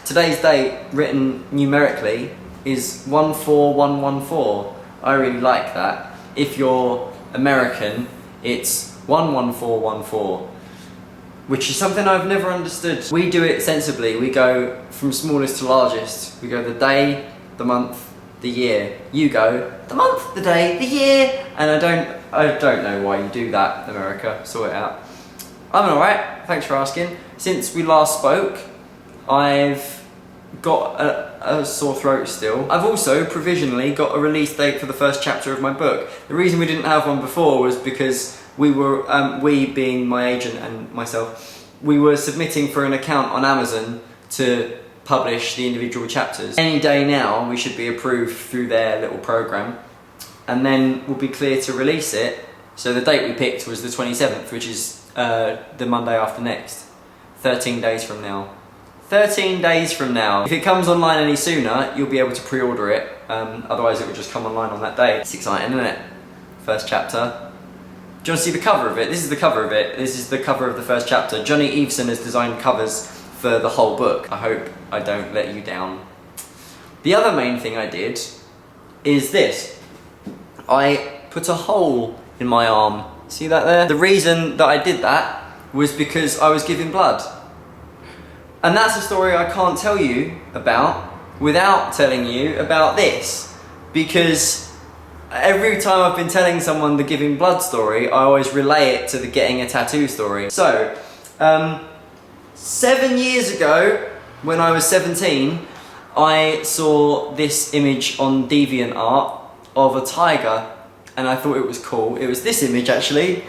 Today's date, written numerically, is 14114. I really like that. If you're American, it's 11414, which is something I've never understood. We do it sensibly. We go from smallest to largest. We go the day, the month, the year. You go the month, the day, the year. And I don't know why you do that, America. Sort it out. I'm alright, thanks for asking. Since we last spoke, I've got a sore throat still. I've also provisionally got a release date for the first chapter of my book. The reason we didn't have one before was because we were, we being my agent and myself, we were submitting for an account on Amazon to publish the individual chapters. Any day now we should be approved through their little program, and then we'll be clear to release it. So the date we picked was the 27th, which is the Monday after next. 13 days from now. 13 days from now. If it comes online any sooner, you'll be able to pre-order it. Otherwise it will just come online on that day. It's exciting, isn't it? First chapter. Do you want to see the cover of it? This is the cover of it. This is the cover of the first chapter. Johnny Eveson has designed covers for the whole book. I hope I don't let you down. The other main thing I did is this. I put a hole in my arm. See that there? The reason that I did that was because I was giving blood. And that's a story I can't tell you about without telling you about this. Because every time I've been telling someone the giving blood story, I always relay it to the getting a tattoo story. So, 7 years ago, when I was 17, I saw this image on DeviantArt of a tiger, and I thought it was cool. It was this image actually,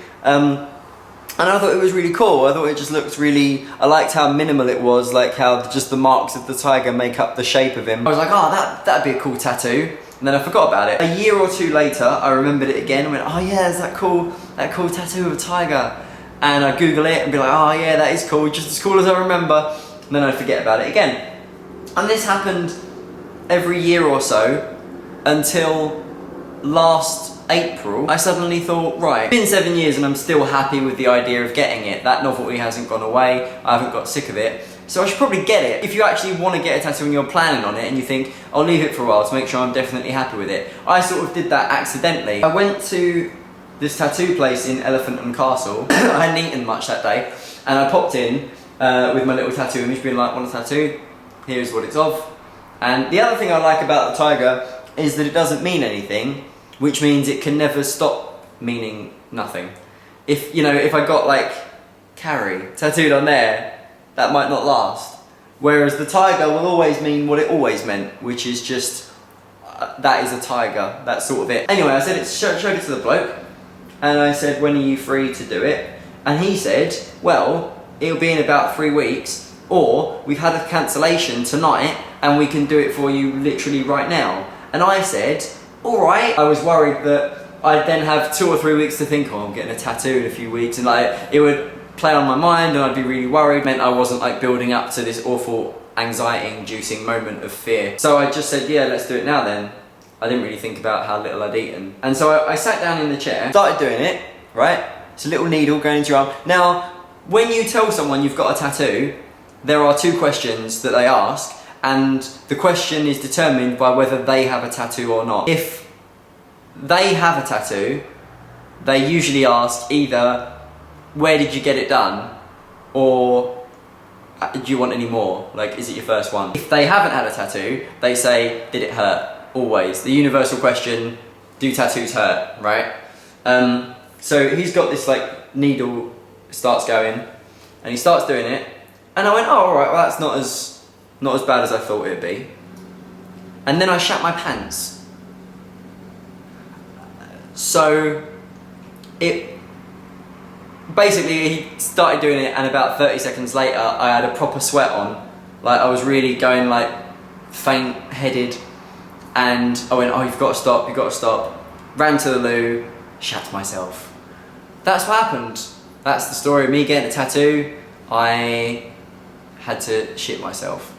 and I thought it was really cool. I thought it just looked really, I liked how minimal it was, like how just the marks of the tiger make up the shape of him. I was like, oh, that'd be a cool tattoo. And then I forgot about it. A year or two later, I remembered it again and went, oh yeah, there's that cool tattoo of a tiger. And I'd Google it and be like, oh yeah, that is cool, just as cool as I remember. And then I'd forget about it again. And this happened every year or so until last April. I suddenly thought, right, it's been 7 years and I'm still happy with the idea of getting it. That novelty hasn't gone away, I haven't got sick of it. So I should probably get it. If you actually want to get a tattoo and you're planning on it and you think, I'll leave it for a while to make sure I'm definitely happy with it. I sort of did that accidentally. I went to this tattoo place in Elephant and Castle. I hadn't eaten much that day. And I popped in with my little tattoo image being like, want a tattoo? Here's what it's of. And the other thing I like about the tiger is that it doesn't mean anything, which means it can never stop meaning nothing. If, you know, if I got like Carrie tattooed on there, that might not last. Whereas the tiger will always mean what it always meant, which is just, that is a tiger, that's sort of it. Anyway, I said showed it to the bloke, and I said, when are you free to do it? And he said, well, it'll be in about 3 weeks, or we've had a cancellation tonight, and we can do it for you literally right now. And I said, alright. I was worried that I'd then have 2 or 3 weeks to think, oh, I'm getting a tattoo in a few weeks, and like, it would play on my mind and I'd be really worried. It meant I wasn't like building up to this awful anxiety-inducing moment of fear. So I just said, yeah, let's do it now then. I didn't really think about how little I'd eaten. And so I sat down in the chair, started doing it, right? It's a little needle going into your arm. Now, when you tell someone you've got a tattoo, there are 2 questions that they ask, and the question is determined by whether they have a tattoo or not. If they have a tattoo, they usually ask either, where did you get it done? Or do you want any more? Like, is it your first one? If they haven't had a tattoo, they say, did it hurt? Always. The universal question, do tattoos hurt, right? So he's got this like needle, starts going, and he starts doing it, and I went, oh, alright, well that's not as bad as I thought it'd be. And then I shat my pants. So basically he started doing it, and about 30 seconds later I had a proper sweat on. Like, I was really going like faint-headed, and I went, oh, you've got to stop, you've got to stop. Ran to the loo, shat myself. That's what happened. That's the story of me getting a tattoo. I had to shit myself.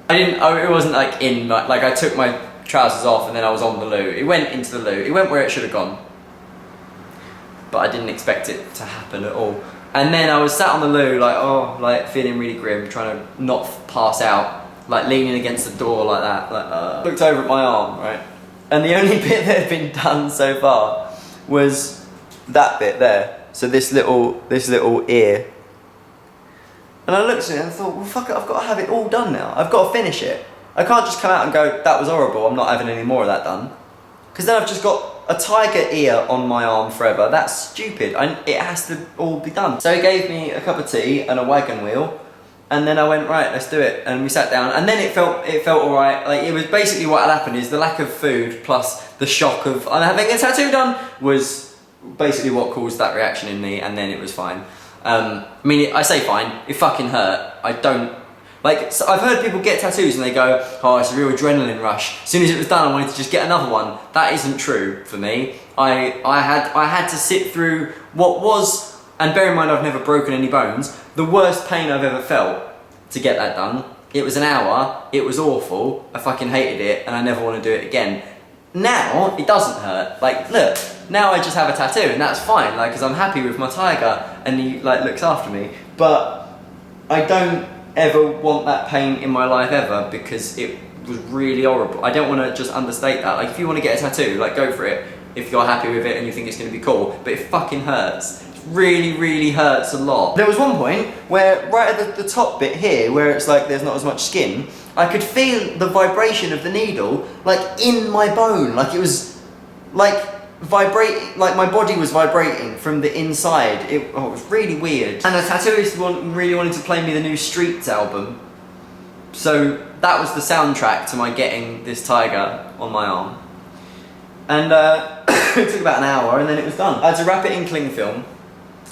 It wasn't like in, like I took my trousers off and then I was on the loo. It went into the loo. It went where it should have gone. But I didn't expect it to happen at all. And then I was sat on the loo, like, oh, like feeling really grim, trying to not pass out. like leaning against the door like that. Looked over at my arm, right? And the only bit that had been done so far was that bit there. So this little ear. And I looked at it and thought, well, fuck it, I've got to have it all done now. I've got to finish it. I can't just come out and go, that was horrible, I'm not having any more of that done. Because then I've just got a tiger ear on my arm forever. That's stupid. It has to all be done. So he gave me a cup of tea and a wagon wheel. And then I went, right, let's do it. And we sat down, and then it felt all right. Like, it was basically what had happened is the lack of food plus the shock of having a tattoo done was basically what caused that reaction in me, and then it was fine. I mean, I say fine, it fucking hurt. I don't, like, so I've heard people get tattoos and they go, oh, it's a real adrenaline rush. As soon as it was done, I wanted to just get another one. That isn't true for me. I had to sit through what was, and bear in mind I've never broken any bones, the worst pain I've ever felt to get that done. It was an hour, it was awful, I fucking hated it, and I never want to do it again. Now, it doesn't hurt. Like, look, now I just have a tattoo, and that's fine, like, because I'm happy with my tiger, and he, like, looks after me. But I don't ever want that pain in my life ever, because it was really horrible. I don't want to just understate that. Like, if you want to get a tattoo, like, go for it, if you're happy with it and you think it's going to be cool, but it fucking hurts. Really, really hurts a lot. There was one point where right at the top bit here, where it's like there's not as much skin, I could feel the vibration of the needle like in my bone, like it was like vibrating, like my body was vibrating from the inside. It was really weird. And the tattooist really wanted to play me the new Streets album, so that was the soundtrack to my getting this tiger on my arm. And it took about an hour, and then it was done. I had to wrap it in cling film,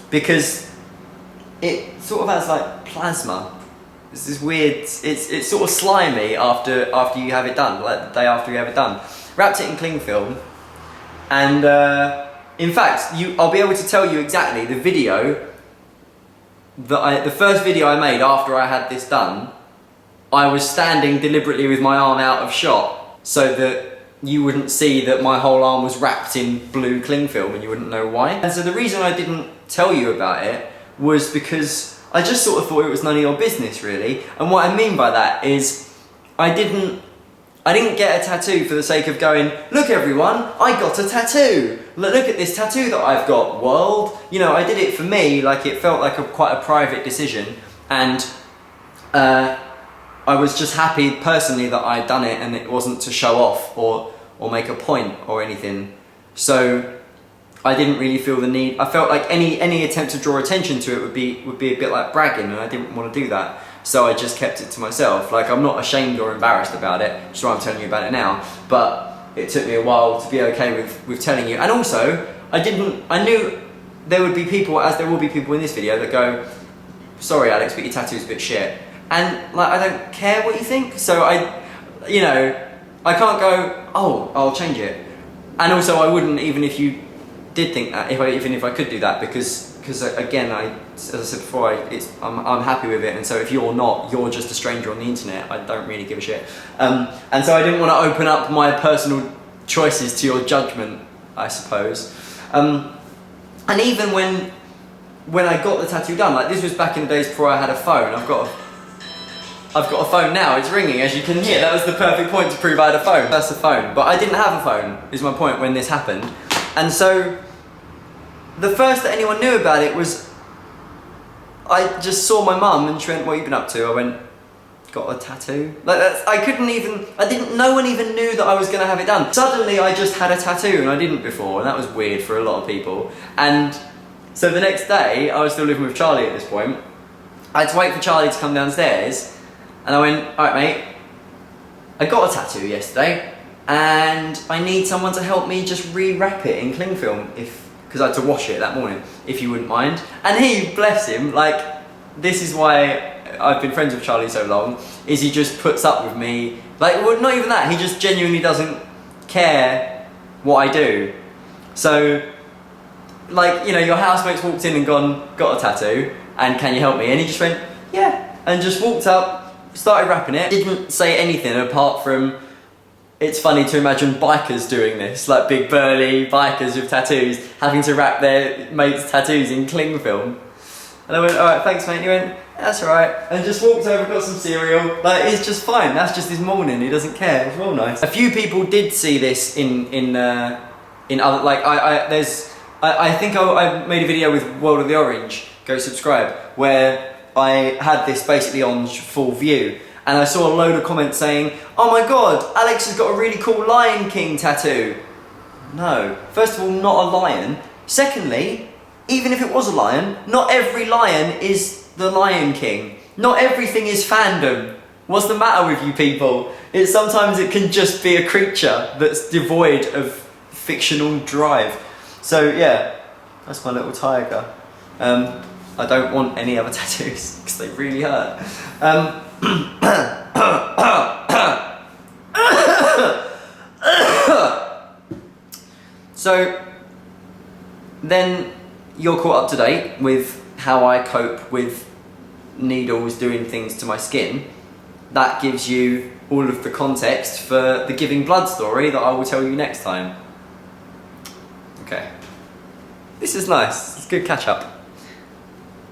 because it sort of has like plasma. It's this weird, it's sort of slimy after you have it done, like the day after you have it done. Wrapped it in cling film, and in fact, I'll be able to tell you exactly the video the first video I made after I had this done. I was standing deliberately with my arm out of shot so that you wouldn't see that my whole arm was wrapped in blue cling film and you wouldn't know why. And so the reason I didn't tell you about it was because I just sort of thought it was none of your business, really. And what I mean by that is I didn't get a tattoo for the sake of going, look everyone, I got a tattoo. Look at this tattoo that I've got, world. You know, I did it for me, like it felt like quite a private decision, and I was just happy personally that I'd done it and it wasn't to show off or make a point or anything. So I didn't really feel the need. I felt like any attempt to draw attention to it would be a bit like bragging, and I didn't want to do that. So I just kept it to myself. Like, I'm not ashamed or embarrassed about it, which is why I'm telling you about it now. But it took me a while to be okay with telling you. And also, I knew there would be people, as there will be people in this video, that go, sorry Alex, but your tattoo's a bit shit. And like, I don't care what you think. So I can't go, oh, I'll change it. And also I wouldn't, even if you did think that, even if I could do that, because again, as I said before, I'm happy with it, and so if you're not, you're just a stranger on the internet. I don't really give a shit. And so I didn't want to open up my personal choices to your judgment, I suppose. And even when I got the tattoo done, like this was back in the days before I had a phone. I've got a phone now, it's ringing, as you can hear. That was the perfect point to prove I had a phone. That's a phone. But I didn't have a phone, is my point, when this happened. And so the first that anyone knew about it was, I just saw my mum and she went, what have you been up to? I went, got a tattoo? Like no one even knew that I was going to have it done. Suddenly I just had a tattoo, and I didn't before, and that was weird for a lot of people. And so the next day, I was still living with Charlie at this point. I had to wait for Charlie to come downstairs, and I went, alright mate, I got a tattoo yesterday, and I need someone to help me just re-wrap it in cling film, because I had to wash it that morning, if you wouldn't mind. And he, bless him, like, this is why I've been friends with Charlie so long, is he just puts up with me, like, well, not even that, he just genuinely doesn't care what I do. So, like, you know, your housemate's walked in and gone, got a tattoo, and can you help me? And he just went, yeah, and just walked up, started wrapping it, didn't say anything apart from, it's funny to imagine bikers doing this, like big burly bikers with tattoos, having to wrap their mates' tattoos in cling film. And I went, alright, thanks mate. And he went, that's alright. And just walked over, got some cereal. Like, it's just fine. That's just his morning. He doesn't care. It's real nice. A few people did see this in other, like, I think I made a video with World of the Orange, go subscribe, where I had this basically on full view. And I saw a load of comments saying, oh my god, Alex has got a really cool Lion King tattoo. No. First of all, not a lion. Secondly, even if it was a lion, not every lion is the Lion King. Not everything is fandom. What's the matter with you people? Sometimes it can just be a creature that's devoid of fictional drive. So yeah, that's my little tiger. I don't want any other tattoos because they really hurt. So then you're caught up to date with how I cope with needles doing things to my skin. That gives you all of the context for the giving blood story that I will tell you next time. Okay. This is nice. It's a good catch up.